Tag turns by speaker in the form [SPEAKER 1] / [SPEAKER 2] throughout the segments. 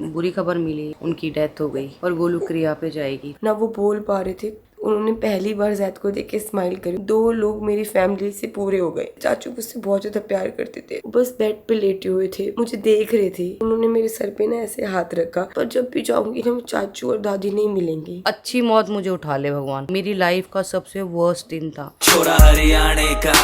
[SPEAKER 1] बुरी खबर मिली, उनकी डेथ हो गई और गोलू क्रिया पे जाएगी।
[SPEAKER 2] ना वो बोल पा रहे थे, उन्होंने पहली बार जैद को देख के स्माइल करी। 2 लोग मेरी फैमिली से पूरे हो गए। चाचू मुझसे बहुत ज्यादा प्यार करते थे, बस बेड पे लेटे हुए थे, मुझे देख रहे थे। उन्होंने मेरे सर पे ना ऐसे हाथ रखा, पर जब भी जाऊंगी ना चाचू और दादी नहीं मिलेंगे।
[SPEAKER 1] अच्छी मौत मुझे उठा ले भगवान। मेरी लाइफ का सबसे वर्स्ट दिन था।
[SPEAKER 3] छोरा हरियाणे का,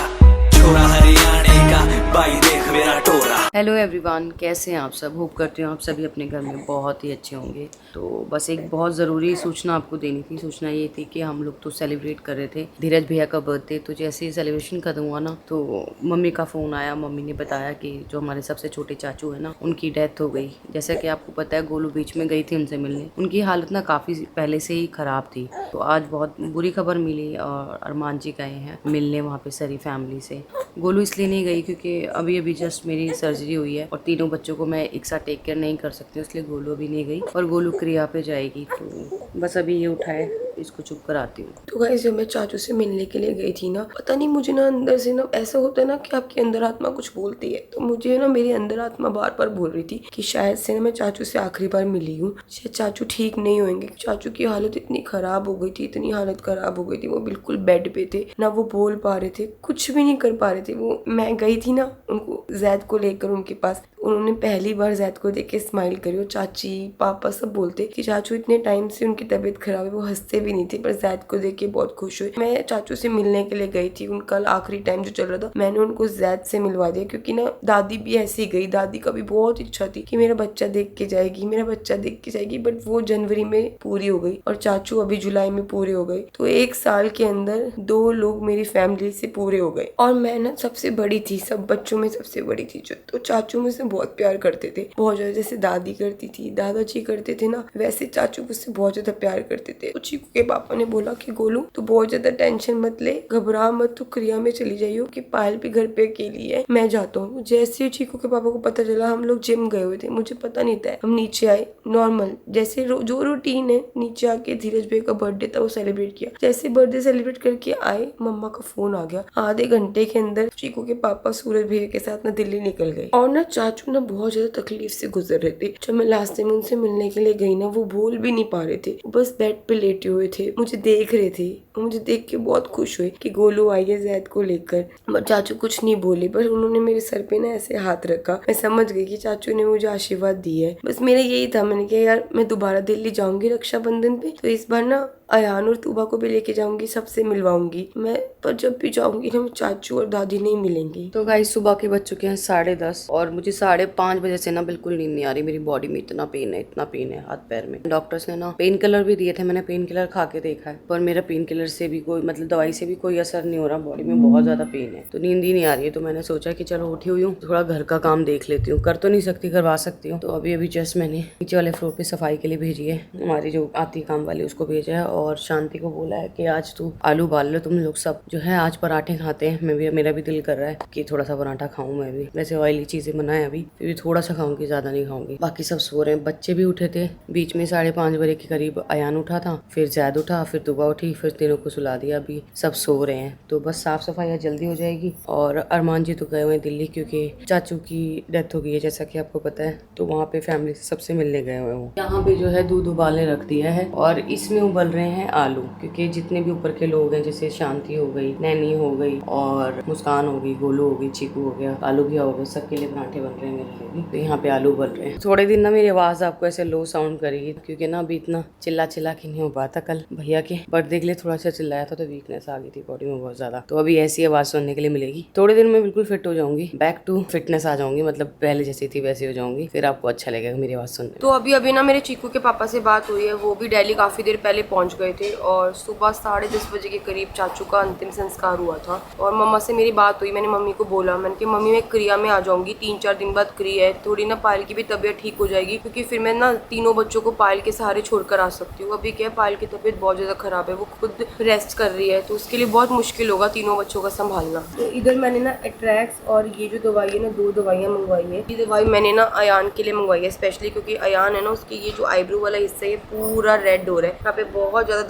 [SPEAKER 3] छोरा हरियाणे का, भाई देख मेरा टोरा।
[SPEAKER 1] हेलो एवरीवन, कैसे हैं आप सब? होप करते हो आप सभी अपने घर में बहुत ही अच्छे होंगे। तो बस एक बहुत ज़रूरी सूचना आपको देनी थी। सूचना ये थी कि हम लोग तो सेलिब्रेट कर रहे थे धीरज भैया का बर्थडे। तो जैसे ही सेलिब्रेशन खत्म हुआ ना, तो मम्मी का फ़ोन आया। मम्मी ने बताया कि जो हमारे सबसे छोटे चाचू है ना, उनकी डेथ हो गई। जैसा कि आपको पता है, गोलू बीच में गई थी उनसे मिलने। उनकी हालत ना काफ़ी पहले से ही ख़राब थी। तो आज बहुत बुरी खबर मिली और अरमान जी गए हैं मिलने वहाँ पे सारी फैमिली से। गोलू इसलिए नहीं गई क्योंकि अभी अभी जस्ट मेरी सर्जरी हुई है और तीनों बच्चों को मैं एक साथ टेक केयर नहीं कर सकती, इसलिए गोलू अभी नहीं गई और गोलू क्रिया पे जाएगी। तो बस अभी ये उठाए, इसको चुप कराती हूँ।
[SPEAKER 2] तो गाइस, जब मैं चाचू से मिलने के लिए गई थी ना, पता नहीं मुझे ना अंदर से ना ऐसा होता है ना कि आपकी अंदर आत्मा कुछ बोलती है। तो मुझे ना मेरी अंदर आत्मा बार बार बोल रही थी कि शायद से ना मैं चाचू से आखिरी बार मिली हूँ, शायद चाचू ठीक नहीं होंगे। चाचू की हालत इतनी खराब हो गई थी, इतनी हालत खराब हो गई थी, वो बिल्कुल बेड पे थे, ना वो बोल पा रहे थे, कुछ भी नहीं कर पा रहे थे वो। मैं गई थी ना उनको जैद को लेकर उनके पास, उन्होंने पहली बार जैद को देख के स्माइल करी और चाची पापा सब बोलते कि चाचू इतने टाइम से उनकी तबीयत खराब है, वो हंसते भी नहीं थे, पर जैद को देख के बहुत खुश हुए। मैं चाचू से मिलने के लिए गई थी, उनका आखिरी टाइम जो चल रहा था, मैंने उनको जैद से मिलवा दिया क्योंकि ना दादी भी ऐसे ही गई। दादी का भी बहुत इच्छा थी कि मेरा बच्चा देख के जाएगी, मेरा बच्चा देख के जाएगी, बट वो जनवरी में पूरी हो गई और चाचू अभी जुलाई में पूरे हो गए। तो 1 साल के अंदर 2 लोग मेरी फैमिली से पूरे हो गए और मैं ना सबसे बड़ी थी, सब बच्चों में सबसे बड़ी थी। जो तो चाचू मुझसे बहुत प्यार करते थे, बहुत ज्यादा। जैसे दादी करती थी, दादाजी करते थे ना, वैसे चाचू मुझसे बहुत ज्यादा प्यार करते थे। तो चीकू के पापा ने बोला कि गोलू तू बहुत ज्यादा टेंशन मत ले, घबरा मत, तू क्रिया में चली जाइयो कि पायल भी घर पे अकेली है, मैं जाता हूँ। जैसे ही चीकू के पापा को पता चला, हम लोग जिम गए हुए थे, मुझे पता नहीं था। हम नीचे आए नॉर्मल, जैसे जो रूटीन है, नीचे आके धीरज भाई का बर्थडे था वो सेलिब्रेट किया। जैसे बर्थडे सेलिब्रेट करके आए, मम्मा का फोन आ गया। आधे घंटे के अंदर चीकू के पापा सूरज भैया के साथ ना दिल्ली निकल गए और ना चाचू ना बहुत ज्यादा तकलीफ से गुजर रहे थे। जब मैं लास्ट टाइम उनसे मिलने के लिए गई ना, वो बोल भी नहीं पा रहे थे, बस बेड पे लेटे हुए थे, मुझे देख रहे थे। मुझे देख के बहुत खुश हुए कि गोलू आई है जैद को लेकर। बट चाचू कुछ नहीं बोले, बस उन्होंने मेरे सर पे ना ऐसे हाथ रखा। मैं समझ गई कि चाचू ने मुझे आशीर्वाद दी है। बस मेरा यही था, मैंने कहा यार मैं दोबारा दिल्ली जाऊंगी रक्षाबंधन पे, तो इस बार ना अयान और तूबा को भी लेके जाऊंगी, सबसे मिलवाऊंगी मैं। पर जब भी जाऊंगी ना चाचू और दादी नहीं मिलेंगी।
[SPEAKER 1] तो गाइस, सुबह के बज चुके हैं 10:30 और मुझे 5:30 बजे से ना बिल्कुल नींद नहीं आ रही। मेरी बॉडी में इतना पेन है, इतना पेन है हाथ पैर में। डॉक्टर्स ने ना पेन किलर भी दिए थे, मैंने पेन किलर खा के देखा है, पर मेरा पेन किलर से भी कोई मतलब दवाई से भी कोई असर नहीं हो रहा। बॉडी में बहुत ज्यादा पेन है, तो नींद ही नहीं आ रही है। तो मैंने सोचा कि चलो उठी हुई हूँ, थोड़ा घर का काम देख लेती हूँ। कर तो नहीं सकती, करवा सकती हूँ। तो अभी जस्ट मैंने नीचे वाले फ्लोर पे सफाई के लिए भेजी है, हमारी जो आती काम वाली उसको भेजा है और शांति को बोला है कि आज तू आलू उबाल लो, तुम लोग सब जो है आज पराठे खाते हैं। मेरा भी दिल कर रहा है कि थोड़ा सा पराठा खाऊं मैं भी। वैसे ऑयली चीजें बनाए अभी, फिर भी थोड़ा सा खाऊंगी, ज्यादा नहीं खाऊंगी। बाकी सब सो रहे हैं, बच्चे भी उठे थे। बीच में 5:30 बजे के करीब अयान उठा था, फिर जैद उठा, फिर दुबा उठी, फिर तीनों को सुला दिया। अभी सब सो रहे हैं, तो बस साफ सफाई जल्दी हो जाएगी। और अरमान जी तो गए हुए हैं दिल्ली क्योंकि चाचू की डेथ हो गई है, जैसा कि आपको पता है। तो वहाँ पे फैमिली से सबसे मिलने गए हुए हैं। यहाँ पे जो है दूध उबालने रख दिया है और इसमें उबल रहे हैं आलू, क्योंकि जितने भी ऊपर के लोग हैं, जैसे शांति हो गई, नैनी हो गई और मुस्कान हो गई, गोलू हो गई, चीकू हो गया, आलू भी हो गया, सबके लिए पराठे बन रहे हैं मेरे लिए भी। तो यहाँ पे आलू बन रहे हैं। थोड़े दिन ना मेरी आवाज आपको ऐसे लो साउंड करेगी क्योंकि ना अभी इतना चिल्ला के नहीं हो पाता। कल भैया के बर्थडे के लिए थोड़ा सा चिल्लाया था तो वीकनेस आ गई थी बॉडी में बहुत ज्यादा। तो अभी ऐसी आवाज सुनने के लिए मिलेगी। थोड़े दिन में बिल्कुल फिट हो जाऊंगी, बैक टू फिटनेस आ जाऊंगी, मतलब पहले जैसी थी वैसी हो जाऊंगी, फिर आपको अच्छा लगेगा मेरी आवाज सुनने।
[SPEAKER 2] तो अभी ना मेरे चीकू के पापा से बात हुई है, वो भी दिल्ली काफी देर पहले पहुंच गए थे और सुबह 10:30 बजे के करीब चाचू का अंतिम संस्कार हुआ था। और मम्मा से मेरी बात हुई, मैंने मम्मी को बोला, मैंने कहा मम्मी मैं क्रिया में आ जाऊंगी, 3-4 दिन बाद क्रिया है, थोड़ी ना पायल की भी तबीयत ठीक हो जाएगी क्योंकि फिर मैं ना तीनों बच्चों को पायल के सहारे छोड़कर आ सकती हूँ। अभी क्या पायल की तबीयत बहुत ज्यादा खराब है, वो खुद रेस्ट कर रही है, तो उसके लिए बहुत मुश्किल होगा तीनों बच्चों का संभालना। तो इधर मैंने ना एट्रैक्स और ये जो दवाई है ना, 2 दवाइयाँ मंगवाई है। ये दवाई मैंने ना अयान के लिए मंगवाई है स्पेशली, क्योंकि अयान है ना, उसकी ये जो आईब्रो वाला हिस्सा है पूरा रेड हो रहा है, यहाँ पे बहुत ज्यादा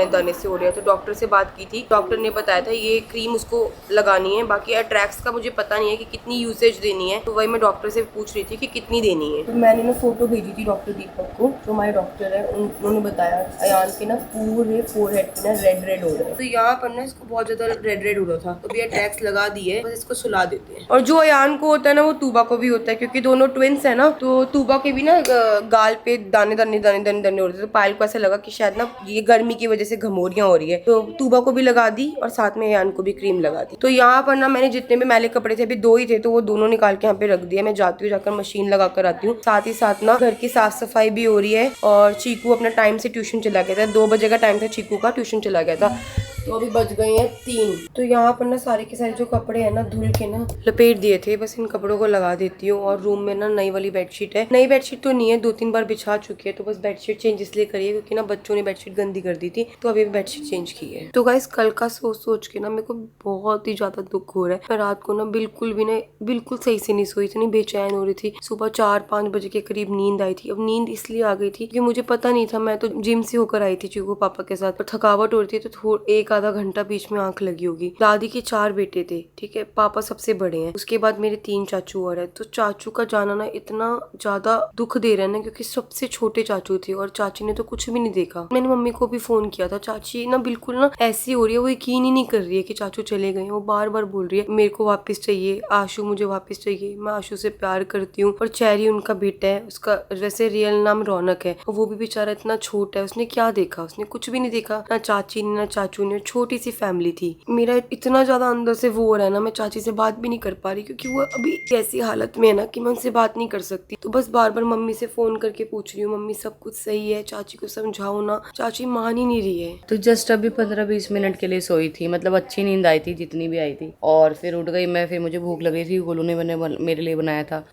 [SPEAKER 2] दाने से हो रहे हैं। तो डॉक्टर से बात की थी, डॉक्टर ने बताया था ये क्रीम उसको लगानी है। बाकी एट्रैक्स का मुझे पता नहीं है कि कितनी यूसेज देनी है, तो वही मैं डॉक्टर डॉक्टर से पूछ रही थी कि कितनी देनी है। तो मैंने ना फोटो भेजी थी डॉक्टर दीपक को, जो हमारे डॉक्टर है, उन्होंने बताया अयान के ना पूरे फोरहेड पे ना रेड हो रहा है। तो यहाँ पर ना इसको बहुत ज्यादा रेड हो रहा था, तो भैया ट्रैक्स लगा दिए, बस इसको सुला देते हैं। और जो अयान को होता है ना वो तूबा को भी होता है, क्योंकि दोनों ट्विंस है ना, तो तूबा के भी ना गाल पे दाने दाने दाने दाने दाने हो रहे थे। तो पायल को ऐसा लगा कि शायद ना ये गर्मी की वजह से घमोरियां हो रही है, तो तूबा को भी लगा दी और साथ में अयान को भी क्रीम लगा दी। तो यहाँ पर ना मैंने जितने भी मैले कपड़े थे, अभी 2 ही थे, तो वो दोनों निकाल के यहाँ पे रख दिया। मैं जाती हूँ, जाकर मशीन लगा कर आती हूँ। साथ ही साथ ना घर की साफ सफाई भी हो रही है। और चीकू अपना टाइम से ट्यूशन चला गया था, 2 बजे का टाइम था चीकू का, ट्यूशन चला गया था। तो अभी बज गए हैं 3। तो यहाँ पर ना सारे के सारे जो कपड़े हैं ना धुल के ना लपेट दिए थे, बस इन कपड़ों को लगा देती हूँ। और रूम में ना नई वाली बेडशीट है, नई बेडशीट तो नहीं है, 2-3 बार बिछा चुकी है, तो बस बेडशीट चेंज इसलिए करी है क्योंकि ना बच्चों ने बेडशीट गंदी कर दी थी, तो अभी बेडशीट चेंज की है। तो गाइस कल का सोच के ना मेरे को बहुत ही ज्यादा दुख हो रहा है। मैं रात को ना बिल्कुल सही से नहीं सोई, इतनी बेचैन हो रही थी। सुबह 4-5 बजे के करीब नींद आई थी। अब नींद इसलिए आ गई थी कि मुझे पता नहीं था, मैं तो जिम से होकर आई थी चीकू पापा के साथ, पर थकावट हो रही थी, तो 1-आधा घंटा बीच में आंख लगी होगी। दादी के 4 बेटे थे, ठीक है, पापा सबसे बड़े हैं, उसके बाद मेरे 3 चाचू और है। तो चाचू का जाना ना इतना ज्यादा दुख दे रहा है ना, क्योंकि सबसे छोटे चाचू थे और चाची ने तो कुछ भी नहीं देखा। मैंने मम्मी को भी फोन किया था, चाची ना बिल्कुल ना ऐसी हो रही है, वो यकीन ही नहीं कर रही है कि चाचू चले गए। वो बार बार बोल रही है मेरे को वापस चाहिए, आशु मुझे वापस चाहिए, मैं आशु से प्यार करती हूँ। और चेरी उनका बेटा है, उसका वैसे रियल नाम रौनक है, और वो भी बेचारा इतना छोटा है, उसने क्या देखा, उसने कुछ भी नहीं देखा, ना चाची ने ना चाचू ने, छोटी सी फैमिली थी। मेरा इतना ज्यादा अंदर से वो हो रहा है ना, मैं चाची से बात भी नहीं कर पा रही, क्योंकि वो अभी ऐसी हालत में है ना कि मैं उनसे बात नहीं कर सकती। तो बस बार बार मम्मी से फोन करके पूछ रही हूँ, मम्मी सब कुछ सही है, चाची को समझाओ ना, चाची मान ही नहीं रही है।
[SPEAKER 1] तो जस्ट अभी 15-20 मिनट के लिए सोई थी, मतलब अच्छी नींद आई थी जितनी भी आई थी, और फिर उठ गई मैं। फिर मुझे भूख लग रही थी, गोलू ने मेरे लिए बनाया था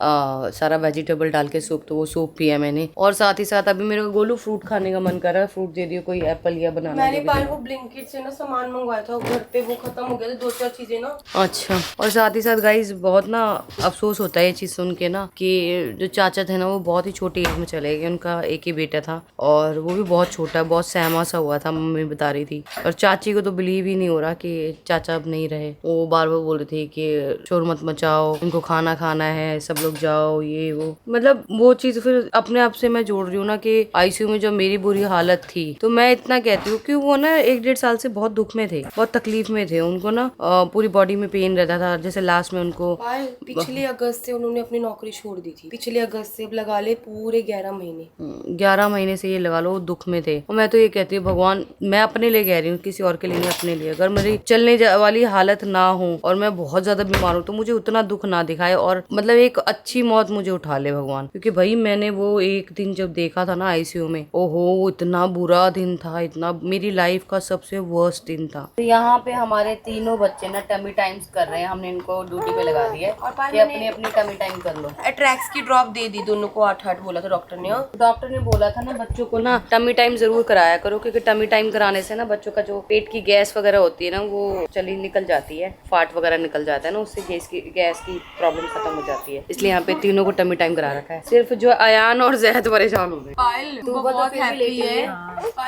[SPEAKER 1] सारा वेजिटेबल डाल के सूप, तो वो सूप पिया मैंने। और साथ ही साथ अभी मेरे को गोलू फ्रूट खाने का मन कर रहा है, फ्रूट दे दियो, कोई एप्पल या बनाना।
[SPEAKER 2] मैंने पायल वो ब्लिंकिट से ना सामान मंगवाया था घर पे, वो खत्म हो गया था, 2-4 चीजें ना।
[SPEAKER 1] अच्छा, और साथ ही साथ गाइस बहुत ना अफसोस होता है ये चीज सुन के ना, कि जो चाचा थे ना वो बहुत ही छोटी एज में चले गए। उनका एक ही बेटा था और वो भी बहुत छोटा, बहुत सहमा सा हुआ था, मम्मी बता रही थी। और चाची को तो बिलीव ही नहीं हो रहा कि चाचा अब नहीं रहे। वो बार बार बोल रही थी कि शोर मत मचाओ, उनको खाना खाना है, सब लोग जाओ, ये वो, मतलब वो चीज फिर अपने आप से मैं जोड़ रही हूँ ना कि आईसीयू में जो मेरी बुरी हालत थी, तो मैं इतना कहती हूँ कि वो ना 1-1.5 साल से बहुत दुख में थे, बहुत तकलीफ में थे। उनको ना पूरी बॉडी में पेन रहता था। जैसे लास्ट में उनको
[SPEAKER 2] पिछले अगस्त से उन्होंने अपनी नौकरी छोड़ दी थी, पिछले अगस्त से, अब लगा ले पूरे 11 महीने
[SPEAKER 1] 11 महीने से ये लगा लो दुख में थे। और मैं तो ये कहती हूँ भगवान, मैं अपने लिए कह रही हूँ, किसी और के लिए नहीं, अपने लिए, अगर मेरी चलने वाली हालत ना हो और मैं बहुत ज्यादा बीमार हूँ तो मुझे उतना दुख ना दिखाए, और मतलब एक अच्छी मौत मुझे उठा ले भगवान। क्योंकि भाई मैंने वो एक दिन जब देखा था ना आईसीयू में, ओहो इतना बुरा दिन था, इतना मेरी लाइफ का सबसे वर्स्ट दिन था। तो यहाँ पे हमारे तीनों बच्चे ना टमी टाइम्स कर रहे हैं, हमने इनको ड्यूटी पे लगा दिया है कि अपनी अपनी टमी टाइम कर लो।
[SPEAKER 2] ट्रैक्स की ड्रॉप दे दी दोनों को, 8-8 बोला था डॉक्टर ने।
[SPEAKER 1] डॉक्टर ने बोला था ना बच्चों को ना टमी टाइम जरूर कराया करो, क्योंकि टमी टाइम कराने से ना बच्चों का जो पेट की गैस वगैरह होती है ना वो चली निकल जाती है, फाट वगैरह निकल जाता है ना, उससे गैस की प्रॉब्लम खत्म हो जाती है। इसलिए यहाँ पे तीनों को टमी टाइम करा रखा है। सिर्फ जो अयान और जैद परेशान हो गए,
[SPEAKER 2] बहुत हैप्पी है,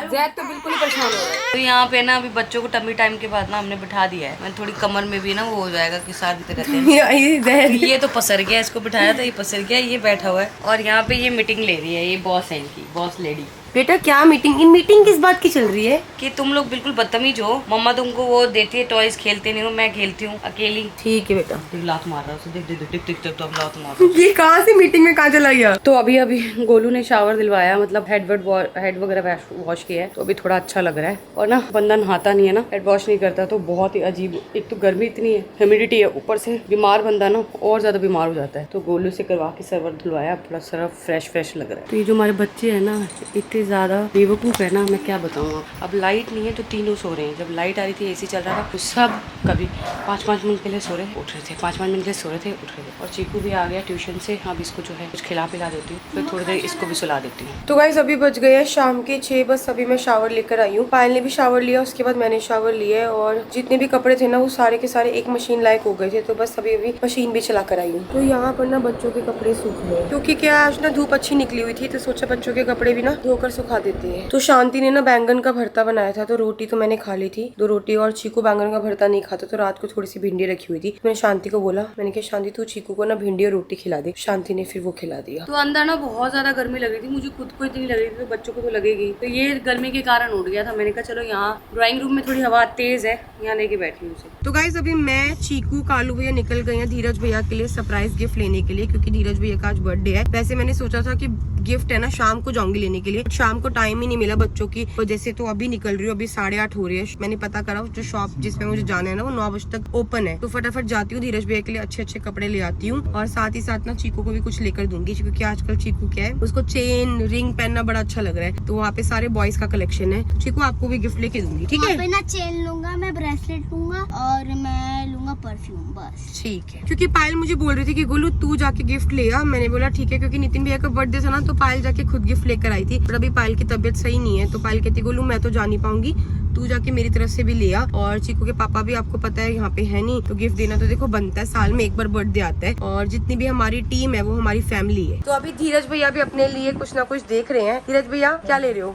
[SPEAKER 2] जैद तो बिल्कुल ही परेशान हो रहा है।
[SPEAKER 1] तो यहाँ पे ना अभी बच्चों को टमी टाइम के बाद ना हमने बिठा दिया है। मैंने थोड़ी कमर में भी ना वो हो जाएगा कि साथ भी रहते हैं। ये तो पसर गया, इसको बिठाया था, ये पसर गया, ये बैठा हुआ है। और यहाँ पे ये मीटिंग ले रही है, ये बॉस है इनकी, बॉस लेडी।
[SPEAKER 2] बेटा क्या मीटिंग, इन मीटिंग किस बात की चल रही है?
[SPEAKER 1] कि तुम लोग बिल्कुल बदतमीज हो, मम्मा तुमको वो देती है टॉयज, खेलते नहीं हो, मैं खेलती हूँ अकेली।
[SPEAKER 2] ठीक है बेटा।
[SPEAKER 1] लात मार रहा है, देख तो लात मार रहा है।
[SPEAKER 2] ये कहाँ से मीटिंग में कहाँ चला गया?
[SPEAKER 1] तो अभी गोलू ने शावर दिलवाया, मतलब हेड वगैरह वॉश किया है, तो अभी थोड़ा अच्छा लग रहा है। और ना बंदा नहाता नहीं है ना, हेड वॉश नहीं करता, तो बहुत ही अजीब, एक तो गर्मी इतनी है, ह्यूमिडिटी है, ऊपर से बीमार बंदा ना और ज्यादा बीमार हो जाता है। तो गोलू से करवा के सर्वर धुलवाया, थोड़ा सर्व फ्रेश लग रहा है। तो ये जो हमारे बच्चे है ना इतने ज्यादा बेवकूफ है ना, मैं क्या बताऊँ। अब लाइट नहीं है तो तीनों सो रहे हैं। जब लाइट आ रही थी एसी चल रहा था, तो सब कभी 5-5 मिनट के लिए सो रहे उठ रहे थे, 5-5 मिनट के लिए सो रहे थे उठ रहे थे। और चीकू भी आ गया ट्यूशन से, अब इसको जो है कुछ खिला पिला देती हूँ, फिर थोड़ी देर इसको भी सुला देती हूँ।
[SPEAKER 2] तो गाइस अभी बज गए हैं शाम के 6, बस अभी मैं शावर लेकर आई हूँ। पायल ने भी शावर लिया, उसके बाद मैंने शावर लिया, और जितने भी कपड़े थे ना वो सारे के सारे एक मशीन लायक हो गए थे, तो बस अभी मशीन भी चला कर आई हूँ। तो यहाँ पर ना बच्चों के कपड़े सूख गए, क्योंकि क्या आज ना धूप अच्छी निकली हुई थी, तो सोचा बच्चों के कपड़े भी ना धोकर कर सुखा देती है। तो शांति ने ना बैंगन का भरता बनाया था, तो रोटी तो मैंने खा ली थी 2 रोटी, और चीकू बैंगन का भरता नहीं खाता, तो रात को थोड़ी सी भिंडी रखी हुई थी। मैंने शांति को बोला, मैंने कहा शांति तू चीकू को ना भिंडी और रोटी खिला दे। शांति ने फिर वो खिला दिया।
[SPEAKER 1] तो अंदर ना बहुत ज्यादा गर्मी लग रही थी, मुझे खुद को इतनी लग रही थी, तो बच्चों को तो लगेगी। तो ये गर्मी के कारण उठ गया था। मैंने कहा चलो यहाँ ड्राइंग रूम में थोड़ी हवा तेज है, यहाँ लेके बैठी हूँ उसे।
[SPEAKER 2] तो गाइस अभी मैं, चीकू, कालू भैया निकल गए हैं धीरज भैया के लिए सरप्राइज गिफ्ट लेने के लिए, क्योंकि धीरज भैया का आज बर्थडे है। वैसे मैंने सोचा था कि गिफ्ट है ना शाम को जाऊंगी लेने के लिए, शाम को टाइम ही नहीं मिला बच्चों की वजह से, तो अभी निकल रही हूँ। अभी 8:30 हो रही है। मैंने पता करा जो शॉप जिसमें मुझे जाना है ना वो 9 बजे तक ओपन है, तो फटाफट जाती हूँ, धीरज भैया के लिए अच्छे अच्छे कपड़े ले आती हूँ, और साथ ही साथ ना चीकू को भी कुछ लेकर दूंगी, क्योंकि आजकल चीकू क्या है, उसको चेन रिंग पहनना बड़ा अच्छा लग रहा है। तो वहाँ पे सारे बॉयज का कलेक्शन है। चीकू आपको भी गिफ्ट लेके दूंगी, ठीक है?
[SPEAKER 4] ना चेन लूंगा, मैं ब्रेसलेट लूंगा और मैं लूंगा परफ्यूम, बस।
[SPEAKER 2] ठीक है, क्योंकि पायल मुझे बोल रही थी कि गोलू तू जाके गिफ्ट ले आ। मैंने बोला ठीक है, क्योंकि नितिन भैया का बर्थडे था ना, तो पायल जाके खुद गिफ्ट लेकर आई थी। पर अभी पायल की तबीयत सही नहीं है, तो पायल कहती गोलू मैं तो जा नहीं पाऊंगी, तू जाके मेरी तरफ से भी ले आ। और चीकू के पापा भी आपको पता है यहाँ पे है नहीं, तो गिफ्ट देना तो देखो बनता है, साल में एक बार बर्थडे आता है, और जितनी भी हमारी टीम है वो हमारी फैमिली है। तो अभी धीरज भैया भी अपने लिए कुछ ना कुछ देख रहे हैं। धीरज भैया क्या ले रहे हो?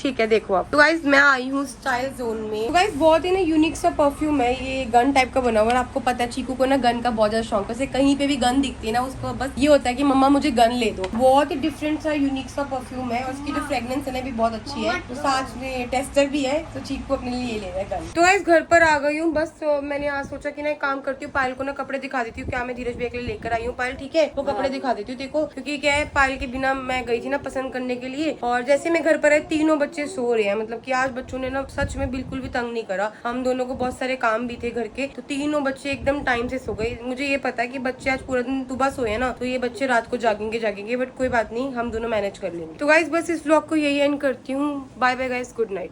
[SPEAKER 2] ठीक है, देखो आप। तो गाइस मैं आई हूँ स्टाइल जोन में। तो गाइस बहुत ही ना यूनिक सा परफ्यूम है, ये गन टाइप का बना हुआ है। आपको पता है चीकू को ना गन का बहुत ज्यादा शौक है, कहीं पे भी गन दिखती है ना उसको बस ये होता है कि मम्मा मुझे गन ले दो। बहुत ही डिफरेंट सा यूनिक सा परफ्यूम है, और उसकी जो फ्रेग्रेंस है ना भी बहुत अच्छी है। तो साथ में टेस्टर भी है, तो चीकू अपने लिए ले रहा है गन। तो गाइस घर पर आ गई हूँ बस। तो मैंने आज सोचा कि ना एक काम करती हूँ, पायल को ना कपड़े दिखा देती हूँ, क्या मैं धीरज भैया के लिए लेकर आई हूँ। पायल ठीक है, वो कपड़े दिखा देती हूँ देखो, क्योंकि क्या है पायल के बिना मैं गई थी ना पसंद करने के लिए, और जैसे मैं घर पर आई तीनों बच्चे सो रहे हैं। मतलब कि आज बच्चों ने ना सच में बिल्कुल भी तंग नहीं करा। हम दोनों को बहुत सारे काम भी थे घर के, तो तीनों बच्चे एकदम टाइम से सो गए। मुझे ये पता है कि बच्चे आज पूरा दिन सुबह सोए ना, तो ये बच्चे रात को जागेंगे, बट कोई बात नहीं, हम दोनों मैनेज कर लेंगे। तो गाइस बस इस व्लॉग को यही एंड करती हूँ। Bye bye guys, good night.